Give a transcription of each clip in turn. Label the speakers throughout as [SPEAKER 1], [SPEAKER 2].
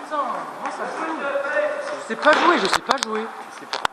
[SPEAKER 1] putain, moi ça me saoule. Je sais pas jouer, je sais pas jouer.
[SPEAKER 2] Tu sais pourquoi?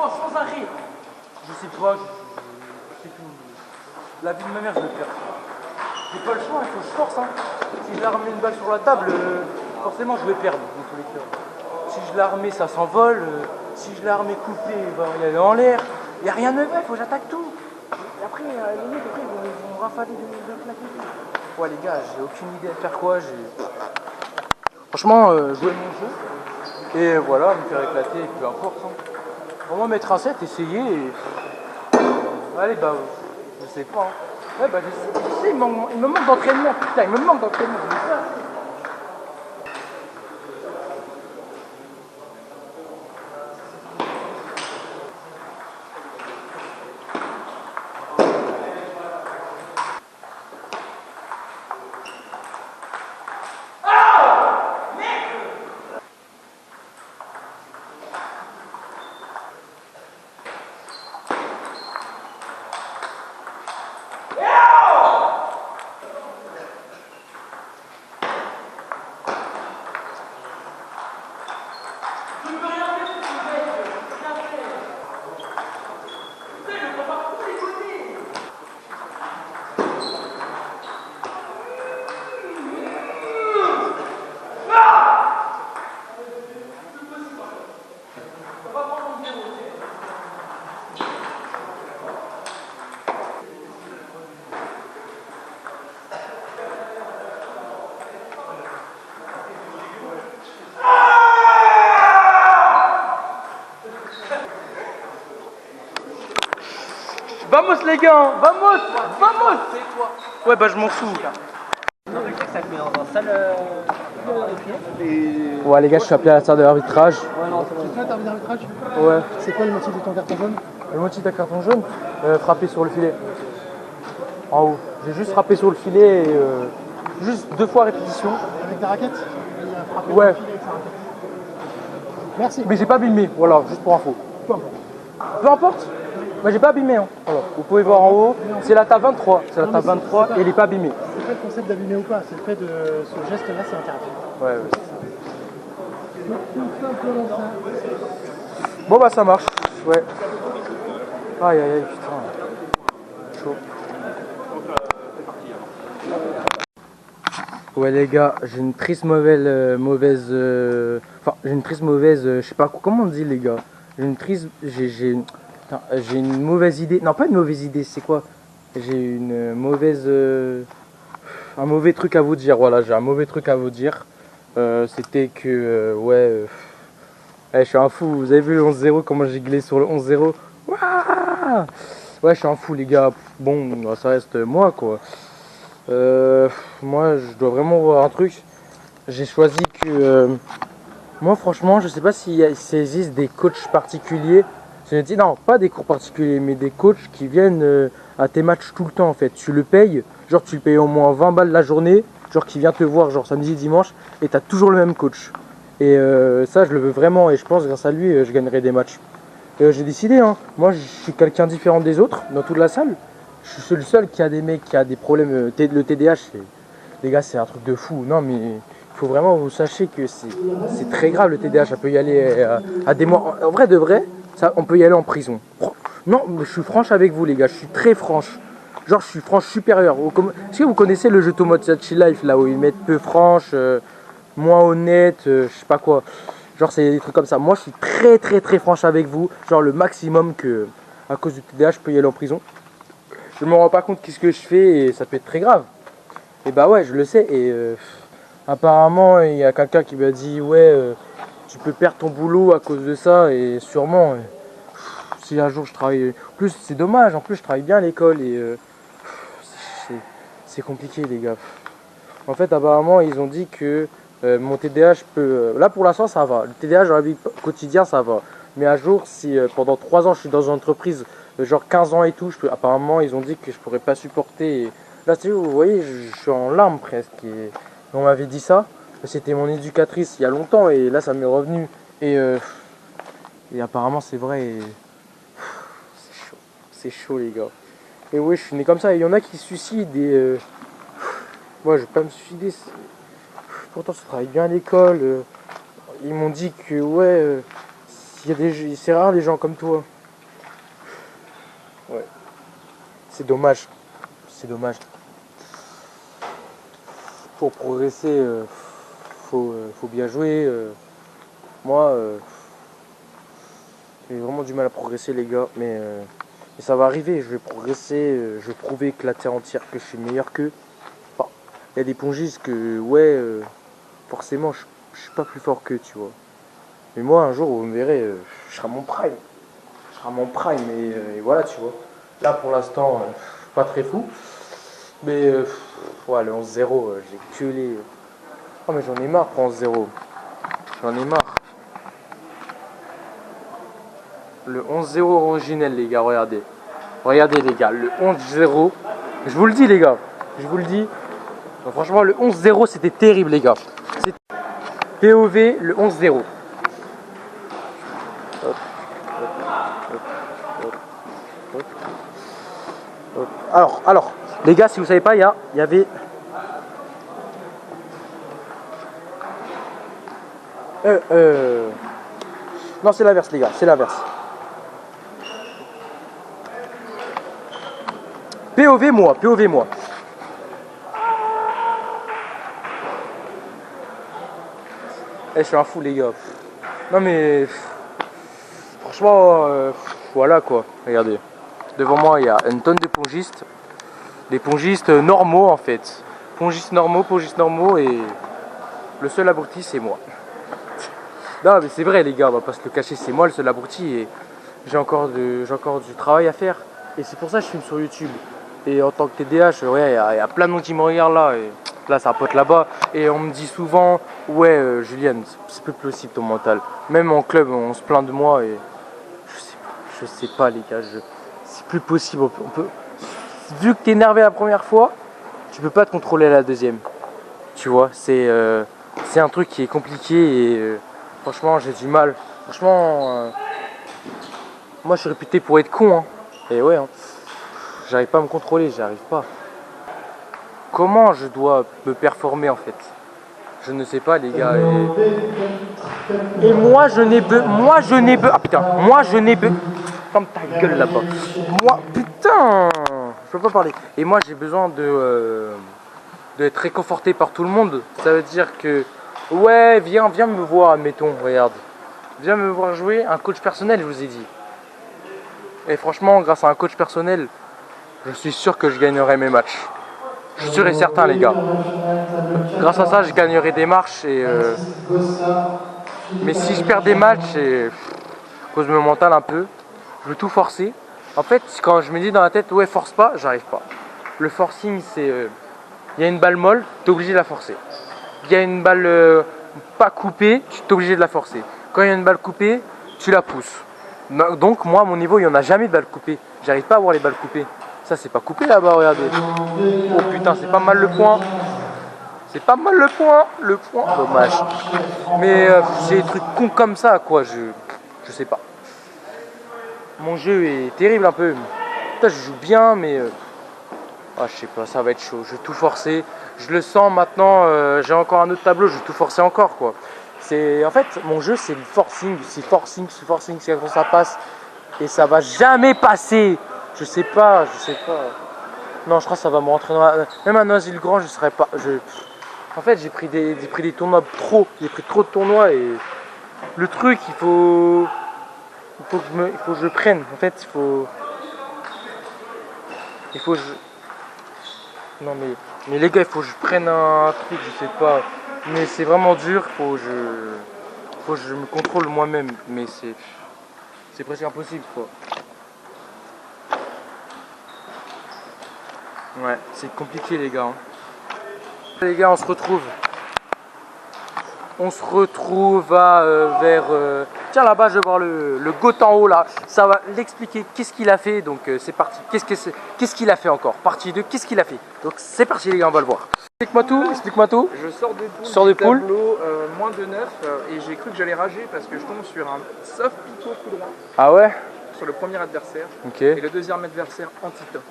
[SPEAKER 1] Oh, sans arrêt. Je sais pas, je sais plus. La vie de ma mère, je vais le faire. J'ai pas le choix, il faut que je force. Hein. Si je la remets une balle sur la table, forcément je vais perdre dans tous les cas. Si je la remets, ça s'envole. Si je la remets coupée, elle est en l'air. Il n'y a rien de vrai, il faut que j'attaque tout. Et après, les mecs, après, ils vont rafaler de plaquer tout. Ouais, les gars, j'ai aucune idée de faire quoi. Franchement, jouer mon jeu. Et voilà, me faire éclater, peu importe. Hein. Vraiment mettre un set, essayer et... Allez, bah, je sais pas. Hein. Ouais, bah, je sais, il me manque d'entraînement, putain, il me manque d'entraînement. Vamos les gars, vamos, vamos. Ouais bah je m'en fous. Ouais les gars, je suis appelé à la salle de l'arbitrage.
[SPEAKER 2] C'est toi t'arbitres d'arbitrage?
[SPEAKER 1] Ouais.
[SPEAKER 2] C'est quoi le motif de ton carton jaune?
[SPEAKER 1] Le motif d'un carton jaune, frapper sur le filet. En haut. J'ai juste frappé sur le filet et juste 2 fois répétition.
[SPEAKER 2] Avec ta raquette? Il a frappé
[SPEAKER 1] Ouais.
[SPEAKER 2] sur le filet avec sa raquette. Merci.
[SPEAKER 1] Mais j'ai pas abîmé, voilà, juste pour info. Peu importe. Mais j'ai pas abîmé. Hein. Voilà. Vous pouvez voir en haut, c'est la table 23. C'est la table 23 et il est pas abîmé.
[SPEAKER 2] C'est pas le concept d'abîmer ou pas, c'est le fait de ce geste-là, c'est interdit.
[SPEAKER 1] Ouais.
[SPEAKER 2] Tout simplement ça.
[SPEAKER 1] Bon bah ça marche. Ouais. Aïe aïe aïe putain. Chaud. Ouais les gars, j'ai une triste mauvaise enfin j'ai une triste mauvaise je sais pas comment on dit les gars. J'ai une triste j'ai une mauvaise idée. Non, pas une mauvaise idée, c'est quoi? J'ai une mauvaise un mauvais truc à vous dire. Voilà, j'ai un mauvais truc à vous dire. C'était que ouais je suis un fou. Vous avez vu le 11-0, comment j'ai glissé sur le 11-0? Ouah, ouais, je suis un fou les gars. Bon, ça reste moi quoi. Moi, je dois vraiment voir un truc. J'ai choisi que moi, franchement, je sais pas s'il existe des coachs particuliers. Non, pas des cours particuliers, mais des coachs qui viennent à tes matchs tout le temps en fait. Tu le payes, genre tu le payes au moins 20 balles la journée, genre qui vient te voir genre samedi, dimanche, et tu as toujours le même coach. Et ça, je le veux vraiment, et je pense grâce à lui, je gagnerai des matchs. J'ai décidé, hein. Moi je suis quelqu'un différent des autres dans toute la salle. Je suis le seul qui a des mecs qui a des problèmes. Le TDAH, les gars, c'est un truc de fou. Non, mais il faut vraiment vous sachiez que c'est très grave le TDAH. Ça peut y aller à des mois. En vrai de vrai, ça, on peut y aller en prison. Non, mais je suis franche avec vous, les gars. Je suis très franche. Genre, je suis franche supérieure. Est-ce que vous connaissez le jeu Tomodachi Life, là où ils mettent peu franche, moins honnête, je sais pas quoi. Genre, c'est des trucs comme ça. Moi, je suis très, très, très franche avec vous. Genre, le maximum que, à cause du TDAH, je peux y aller en prison. Je me rends pas compte qu'est-ce que je fais et ça peut être très grave. Et bah ouais, je le sais. Et apparemment, il y a quelqu'un qui m'a dit ouais, tu peux perdre ton boulot à cause de ça. Et sûrement, si un jour je travaille. En plus, c'est dommage. En plus, je travaille bien à l'école et c'est compliqué, les gars. En fait, apparemment, ils ont dit que mon TDAH peut. Là, pour l'instant, ça va. Le TDAH dans la vie quotidienne, ça va. Mais un jour, si pendant 3 ans, je suis dans une entreprise genre 15 ans et tout, apparemment ils ont dit que je pourrais pas supporter. Et là, vous voyez, je suis en larmes presque. Et on m'avait dit ça. C'était mon éducatrice il y a longtemps et là ça m'est revenu. Et apparemment c'est vrai. C'est chaud les gars. Et oui, je suis né comme ça. Il y en a qui se suicident et moi je vais pas me suicider. Pourtant je travaille bien à l'école. Ils m'ont dit que ouais, c'est rare les gens comme toi. Ouais. C'est dommage. C'est dommage. Pour progresser, faut bien jouer. Moi, j'ai vraiment du mal à progresser, les gars. Mais ça va arriver. Je vais progresser. Je vais prouver que la terre entière que je suis meilleur qu'eux. Enfin, il y a des pongistes que, ouais, forcément, je suis pas plus fort qu'eux, tu vois. Mais moi, un jour, vous me verrez, je serai à mon prime. Je serai à mon prime. Et voilà, tu vois. Là, pour l'instant, pas très fou. Mais ouais, le 11-0, j'ai gueulé. Oh, mais j'en ai marre pour 11-0. J'en ai marre. Le 11-0 originel, les gars, regardez. Regardez, les gars, le 11-0. Je vous le dis, les gars. Je vous le dis. Donc, franchement, le 11-0, c'était terrible, les gars. C'était POV, le 11-0. Alors, les gars, si vous savez pas, il y avait. Non, c'est l'inverse, les gars, c'est l'inverse. POV moi. Je suis un fou, les gars. Non, mais. Franchement, voilà quoi. Regardez. Devant moi, il y a une tonne de pongistes. Des pongistes normaux, en fait. Pongistes normaux, et le seul abruti, c'est moi. Non, mais c'est vrai, les gars, on va pas se le cacher, c'est moi le seul abruti et j'ai encore du travail à faire. Et c'est pour ça que je filme sur YouTube. Et en tant que TDH, ouais, il y a plein de monde qui me regarde là. Et là, c'est un pote là-bas. Et on me dit souvent, ouais, Julian, c'est plus possible ton mental. Même en club, on se plaint de moi. Et je sais pas, les gars. C'est plus possible. Vu que t'es énervé la première fois, tu peux pas te contrôler la deuxième. Tu vois, c'est un truc qui est compliqué. Et franchement, j'ai du mal. Franchement, moi, je suis réputé pour être con. Hein. Et ouais, hein. J'arrive pas à me contrôler, j'arrive pas. Comment je dois me performer en fait? Je ne sais pas les gars. Et moi je n'ai ah putain, moi je n'ai ferme ta gueule là-bas. Moi putain, je peux pas parler. Et moi j'ai besoin d'être réconforté par tout le monde. Ça veut dire que ouais, viens me voir, admettons, regarde. Viens me voir jouer, un coach personnel, je vous ai dit. Et franchement, grâce à un coach personnel, je suis sûr que je gagnerai mes matchs. Je suis sûr et certain les gars. Grâce à ça je gagnerai des matchs et mais si je perds des matchs et cause de mon mental un peu, je veux tout forcer. En fait quand je me dis dans la tête ouais force pas, j'arrive pas. Le forcing c'est il y a une balle molle, tu es obligé de la forcer. Il y a une balle pas coupée, tu es obligé de la forcer. Quand il y a une balle coupée, tu la pousses. Donc moi à mon niveau il n'y en a jamais de balle coupée. J'arrive pas à avoir les balles coupées. Ça c'est pas coupé là-bas, regardez. Oh putain, c'est pas mal le point. C'est pas mal le point. Dommage. Mais c'est des trucs cons comme ça, quoi. Je sais pas. Mon jeu est terrible un peu. Putain, je joue bien, mais je sais pas, ça va être chaud. Je vais tout forcer. Je le sens maintenant. J'ai encore un autre tableau. Je vais tout forcer encore, quoi. En fait, mon jeu, c'est le forcing. C'est forcing. C'est quand ça passe. Et ça va jamais passer. Je sais pas. Non, je crois que ça va me rentrer dans la... Même à Noisy-le-Grand, je serais pas... En fait, j'ai pris des tournois trop. J'ai pris trop de tournois et... Le truc, il faut que je le prenne. En fait, il faut que je... Non, mais les gars, il faut que je prenne un truc, je sais pas. Mais c'est vraiment dur, faut que je me contrôle moi-même. Mais c'est presque impossible, quoi. Ouais, c'est compliqué les gars. Les gars, on se retrouve. Vers... Tiens là-bas, je vais voir le goat en haut là. Ça va l'expliquer qu'est-ce qu'il a fait. Donc c'est parti. Qu'est-ce qu'il a fait encore? Partie 2, qu'est-ce qu'il a fait? Donc c'est parti les gars, on va le voir. Explique-moi tout.
[SPEAKER 3] Je sors de poule. Tableau, moins de 9 et j'ai cru que j'allais rager parce que je tombe sur un soft picot coup droit.
[SPEAKER 1] Ah ouais?
[SPEAKER 3] Sur le premier adversaire.
[SPEAKER 1] Ok.
[SPEAKER 3] Et le deuxième adversaire anti-top.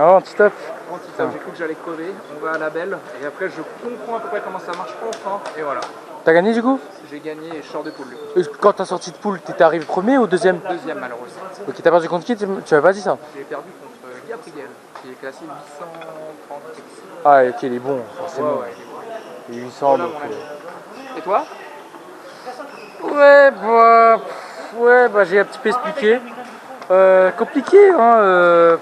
[SPEAKER 1] Ah, anti-top.
[SPEAKER 3] J'ai cru que j'allais crever. On va à la belle et après je comprends à peu près comment ça marche enfin et voilà.
[SPEAKER 1] T'as gagné du coup?
[SPEAKER 3] J'ai gagné et je sors de poule.
[SPEAKER 1] Quand t'as sorti de poule, t'étais arrivé premier ou deuxième?
[SPEAKER 3] Deuxième malheureusement.
[SPEAKER 1] Ok, t'as perdu contre qui? Tu m'avais pas dit ça?
[SPEAKER 3] J'ai perdu contre Gabriel qui est classé 830.
[SPEAKER 1] Ah ok, il est bon, forcément.
[SPEAKER 3] Ouais,
[SPEAKER 1] il est 800
[SPEAKER 3] voilà,
[SPEAKER 1] donc...
[SPEAKER 3] Et toi?
[SPEAKER 1] Ouais, bah j'ai un petit peu expliqué. Compliqué, hein.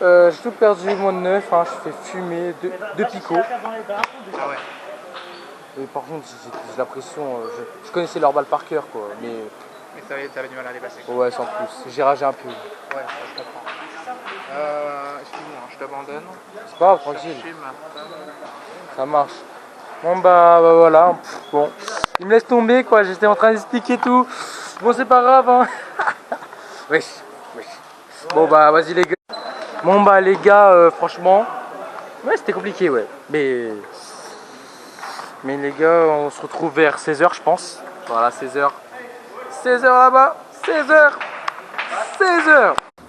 [SPEAKER 1] J'ai tout perdu, moins de 9, hein, je fais fumer, deux picots.
[SPEAKER 3] Ah ouais.
[SPEAKER 1] Et par contre, j'ai l'impression, je connaissais leur balle par cœur, quoi, mais
[SPEAKER 3] t'avais du mal à les passer.
[SPEAKER 1] ouais, sans plus. J'ai ragé un peu.
[SPEAKER 3] Ouais, je comprends. Excuse-moi, je t'abandonne.
[SPEAKER 1] C'est pas grave, tranquille.
[SPEAKER 3] Chercher ma femme.
[SPEAKER 1] Ça marche. Bon bah voilà. Bon, il me laisse tomber, quoi. J'étais en train d'expliquer tout. Bon, c'est pas grave, hein. Wesh. Bon bah vas-y les gars. Bon bah les gars, franchement, ouais, c'était compliqué, ouais. Mais les gars, on se retrouve vers 16h, je pense. Voilà, 16h. 16h là-bas. 16h.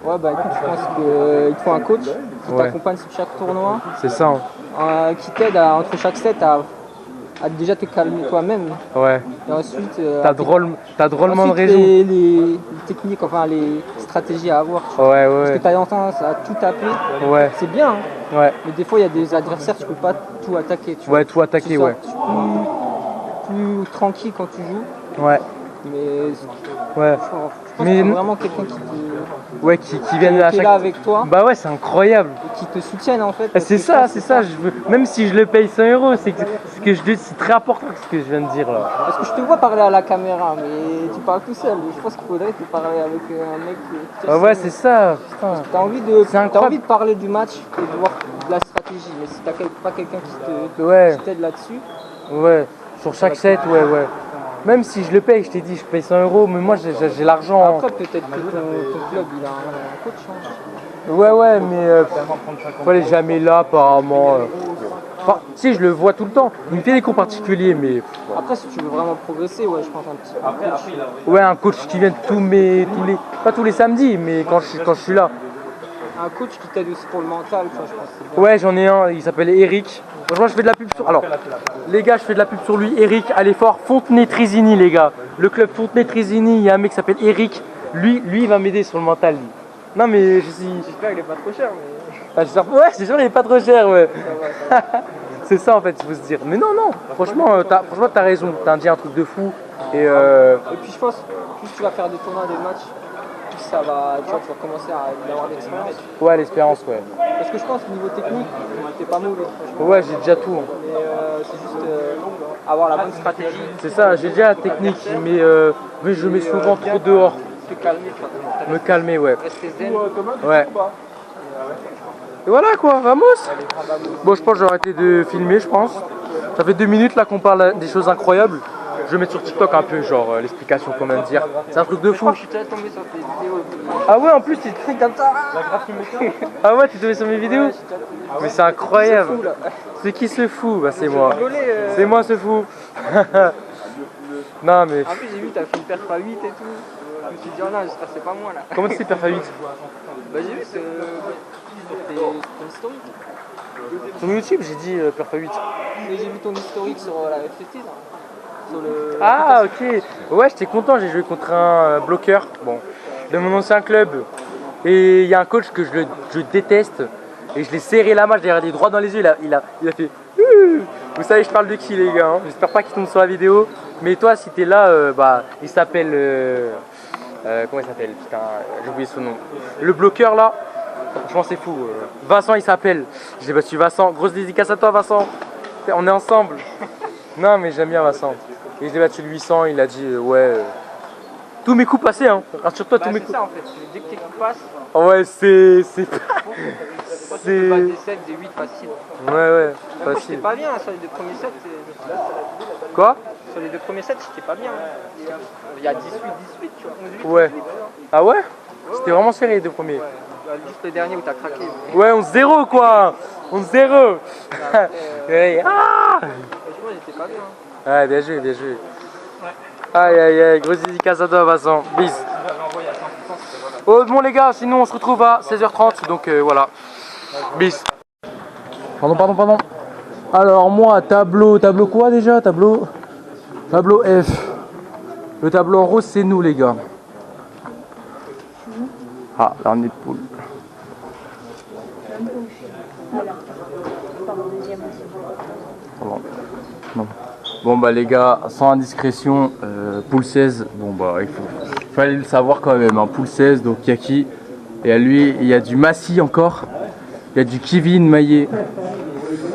[SPEAKER 4] Ouais, bah écoute, je pense qu'il te faut un coach qui t'accompagne sur chaque tournoi,
[SPEAKER 1] C'est ça.
[SPEAKER 4] qui t'aide entre chaque set à déjà te calmer toi-même.
[SPEAKER 1] Ouais.
[SPEAKER 4] Et ensuite,
[SPEAKER 1] T'as drôlement de
[SPEAKER 4] ensuite,
[SPEAKER 1] raison.
[SPEAKER 4] les techniques, enfin les stratégies à avoir. Tu vois.
[SPEAKER 1] Ouais,
[SPEAKER 4] Parce que
[SPEAKER 1] ouais.
[SPEAKER 4] t'as tendance à tout taper,
[SPEAKER 1] Ouais.
[SPEAKER 4] c'est bien, hein.
[SPEAKER 1] Ouais.
[SPEAKER 4] Mais des fois il y a des adversaires, tu peux pas tout attaquer. Tu vois.
[SPEAKER 1] Ouais, tout attaquer,
[SPEAKER 4] Tu sors
[SPEAKER 1] ouais.
[SPEAKER 4] plus tranquille quand tu joues,
[SPEAKER 1] Ouais.
[SPEAKER 4] mais
[SPEAKER 1] Ouais.
[SPEAKER 4] je pense
[SPEAKER 1] Mais-
[SPEAKER 4] qu'il y a vraiment quelqu'un
[SPEAKER 1] Ouais, qui viennent à
[SPEAKER 4] qui est
[SPEAKER 1] chaque...
[SPEAKER 4] là avec toi
[SPEAKER 1] Bah ouais, c'est incroyable.
[SPEAKER 4] et qui te soutienne en fait.
[SPEAKER 1] C'est ça, je veux... Même si je le paye 100 €, c'est que je dis, c'est très important ce que je viens de dire là.
[SPEAKER 4] Parce que je te vois parler à la caméra, mais tu parles tout seul. Je pense qu'il faudrait te parler avec un mec.
[SPEAKER 1] Ah ouais, c'est ça, putain.
[SPEAKER 4] T'as envie de,
[SPEAKER 1] C'est incroyable.
[SPEAKER 4] de parler du match et de voir de la stratégie, mais si t'as pas quelqu'un qui
[SPEAKER 1] Ouais,
[SPEAKER 4] t'aide là-dessus,
[SPEAKER 1] ouais, sur chaque set, ouais, ouais. Même si je le paye, je t'ai dit, je paye 100 €, mais moi j'ai l'argent.
[SPEAKER 4] après peut-être que ton club il a un coach. Hein.
[SPEAKER 1] Ouais, ouais, mais faut aller jamais là apparemment. Enfin, si, je le vois tout le temps. Il me fait des cours particuliers, mais
[SPEAKER 4] Après, si tu veux vraiment progresser, ouais, je pense un petit coach.
[SPEAKER 1] ouais, un coach qui vient pas tous les samedis, mais quand je suis là.
[SPEAKER 4] Un coach qui t'aide aussi pour le mental, tu vois, je pense que c'est bien.
[SPEAKER 1] Ouais, j'en ai un, il s'appelle Eric. Franchement, je fais de la pub sur. Alors, les gars, je fais de la pub sur lui. Eric, allez fort. Fontenay-Trésigny, les gars. Le club Fontenay-Trésigny, il y a un mec qui s'appelle Eric. Lui, il va m'aider sur le mental. Lui. Non, mais je suis.
[SPEAKER 3] J'espère qu'il est pas trop cher, mais.
[SPEAKER 1] Ah, ouais, c'est sûr, il est pas trop cher, ouais. C'est ça en fait, il faut se dire. Mais non, non, franchement, t'as raison. T'as dit un truc de fou. Et
[SPEAKER 4] Et puis je pense, plus tu vas faire des tournois, des matchs, plus ça va, tu vas commencer à avoir de l'expérience.
[SPEAKER 1] ouais, l'espérance, ouais.
[SPEAKER 4] Parce que je pense que niveau technique, t'es pas mauvais, franchement.
[SPEAKER 1] Ouais, j'ai déjà tout. Hein.
[SPEAKER 4] Mais c'est juste avoir la bonne stratégie,
[SPEAKER 1] C'est ça, j'ai déjà la technique, mais je mets souvent trop dehors.
[SPEAKER 4] te calmer, quoi.
[SPEAKER 1] Me calmer, ouais.
[SPEAKER 4] Rester zen.
[SPEAKER 1] Ouais. Et voilà quoi, vamos. Bon, je pense que j'ai arrêté de filmer, je pense. Ça fait 2 minutes là qu'on parle des choses incroyables. Je vais mettre sur TikTok un peu, genre l'explication, comment dire. C'est un truc de
[SPEAKER 4] Je
[SPEAKER 1] fou.
[SPEAKER 4] crois que je suis déjà tombé sur tes vidéos.
[SPEAKER 1] Ah ouais, en plus, tu te comme ça. Ah ouais, tu es tombé sur mes vidéos. Mais c'est incroyable.
[SPEAKER 4] Fou, là.
[SPEAKER 1] C'est qui ce fou? Bah, c'est moi.
[SPEAKER 4] Rigolé,
[SPEAKER 1] C'est moi ce fou. Non, mais.
[SPEAKER 4] En plus, j'ai vu, t'as fait une perf à 8 et tout. Je me suis dit, oh non, j'espère que c'est pas moi là.
[SPEAKER 1] Comment tu sais perf à 8?
[SPEAKER 4] Bah, j'ai vu, c'est ton historique.
[SPEAKER 1] Sur YouTube, j'ai dit perf à 8.
[SPEAKER 4] Mais j'ai vu ton historique sur la FFT là. Sur le.
[SPEAKER 1] Ah, ok. Ouais, j'étais content. J'ai joué contre un bloqueur. Bon, de mon ancien club. Et il y a un coach que je déteste. Et je l'ai serré la main, je l'ai regardé droit dans les yeux. Il a fait. Vous savez, je parle de qui, les gars, hein. J'espère pas qu'il tombe sur la vidéo. Mais toi, si t'es là, bah, il s'appelle. Comment il s'appelle? Putain, j'ai oublié son nom. Le bloqueur là. Franchement, c'est fou. Vincent, il s'appelle. J'ai battu Vincent. Grosse dédicace à toi, Vincent. On est ensemble. Non, mais j'aime bien Vincent. Et je l'ai battu de 800. Il a dit, ouais. Tous mes coups passés, hein. Rassure-toi, tous mes
[SPEAKER 4] C'est
[SPEAKER 1] coups.
[SPEAKER 4] ça en fait, dès que tes coups passent,
[SPEAKER 1] Ouais, c'est.
[SPEAKER 4] tu peux battre des 7, des 8 faciles.
[SPEAKER 1] Ouais, ouais,
[SPEAKER 4] Moi, j'étais
[SPEAKER 1] facile.
[SPEAKER 4] pas bien sur les deux premiers sets.
[SPEAKER 1] Quoi?
[SPEAKER 4] Sur les deux premiers sets, j'étais pas bien. Il y a 18-18, tu vois. 11-8,
[SPEAKER 1] Ouais.
[SPEAKER 4] 18,
[SPEAKER 1] Ah ouais? C'était vraiment serré les 2 premiers.
[SPEAKER 4] juste le dernier où t'as craqué.
[SPEAKER 1] Ouais, 11-0 quoi. 11-0. Ouais. Ah!
[SPEAKER 4] Franchement, j'étais pas bien.
[SPEAKER 1] Ouais, bien joué, bien joué. Aïe aïe aïe, grosse dédicace à toi, Vincent. Bis. Oh, bon les gars, sinon on se retrouve à 16h30, donc voilà. Bis. Pardon. Alors moi, tableau quoi déjà? Tableau F. Le tableau en rose, c'est nous les gars. Ah, là on est poule. Non. Bon bah les gars, sans indiscrétion, poule 16, bon bah il fallait le savoir quand même, hein, poule 16, donc il y a qui? Et à lui, il y a du Massy encore, il y a du Kevin Maillet,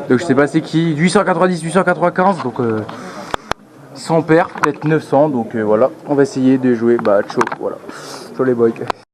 [SPEAKER 1] donc je sais pas c'est qui, 890, 895, donc 100 paires, peut-être 900, donc voilà, on va essayer de jouer, bah ciao, voilà, ciao les boys.